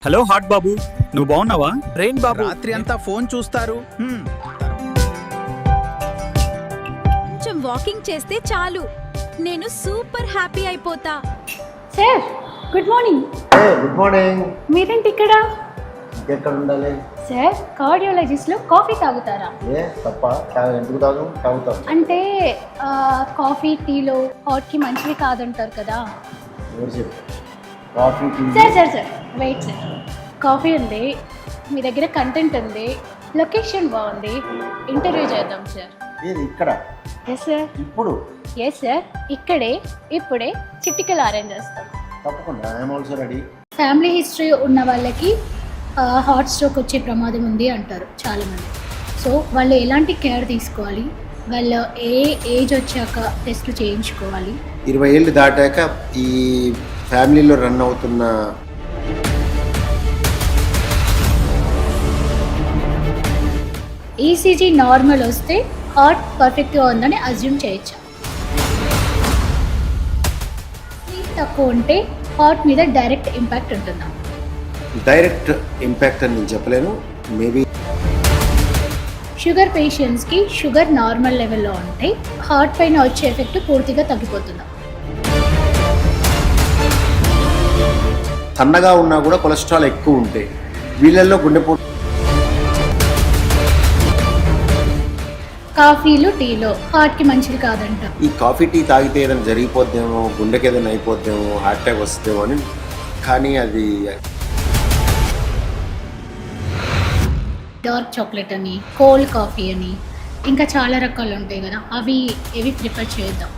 Hello hot బాబు, నువ్వు బాగున్నావా? Rain బాబు రాత్రి అంతా ఫోన్ చూస్తారు. కొంచెం వాకింగ్ చేస్తే చాలు, నేను సూపర్ హ్యాపీ అయిపోతా. Sir good morning. Good morning. మీరేంటి ఇక్కడ? ఎక్కడ ఉండాలి సార్ కార్డియాలజిస్ట్లో కాఫీ తాగుతారా? ఏ తప్ప ఎందుకు తాగుతాం అంటే కాఫీ టీలో హాట్కి మంచివి కాదంటారు కదా. ఎవరు చెప్పు? Coffee tea sir sir sir wait sir, coffee ఉంది, మీ దగ్గర కంటెంట్ ఉంది, లొకేషన్ బాగుంది, ఇంటర్వ్యూ చేద్దాం సార్. ఏది ఇక్కడ? Yes sir. ఇప్పుడు? ఎస్ సార్, ఇక్కడే ఇప్పుడే చిటికలు అరేంజ్ చేస్తాం. తప్పకుండా, I'm also ready. Family history ఉన్న వాళ్ళకి హార్ట్ స్ట్రోక్ వచ్చే ప్రమాదం ఉంది అంటారు చాలామంది. సో వాళ్ళు ఎలాంటి కేర్ తీసుకోవాలి, వాళ్ళు ఏ ఏజ్ వచ్చాక టెస్ట్ చేయించుకోవాలి? 20 ఏళ్ళు దాటాక ఈ ఫ్యామిలీలో రన్ అవుతున్న ఈసీజీ నార్మల్ వస్తే హార్ట్ పర్ఫెక్ట్గా ఉందని అజ్యూమ్ చేయొచ్చు. తక్కువ ఉంటే హార్ట్ మీద డైరెక్ట్ ఇంపాక్ట్ ఉంటుందా? డైరెక్ట్ ఇంపాక్ట్ అని నేను చెప్పలేను. మేబీ షుగర్ పేషెంట్స్కి షుగర్ నార్మల్ లెవెల్లో ఉంటే హార్ట్ పైన వచ్చే ఎఫెక్ట్ పూర్తిగా తగ్గిపోతుందా? సన్నగా ఉన్నా కూడా కొలెస్ట్రాల్ ఎక్కువ ఉంటాయి వీళ్ళల్లో. గుండెపోటు కాఫీలు టీలో హార్ట్కి మంచిది కాదంట. ఈ కాఫీ టీ తాగితే ఏదైనా జరిగిపోద్దేమో, గుండెకి ఏదైనా అయిపోద్దేమో, హార్ట్ అటాక్ వస్తుందేమో అని. కానీ అది డార్క్ చాక్లెట్ అని, కోల్డ్ కాఫీ అని, ఇంకా చాలా రకాలు ఉంటాయి కదా, అవి ఏవి ప్రిఫర్ చేద్దాం.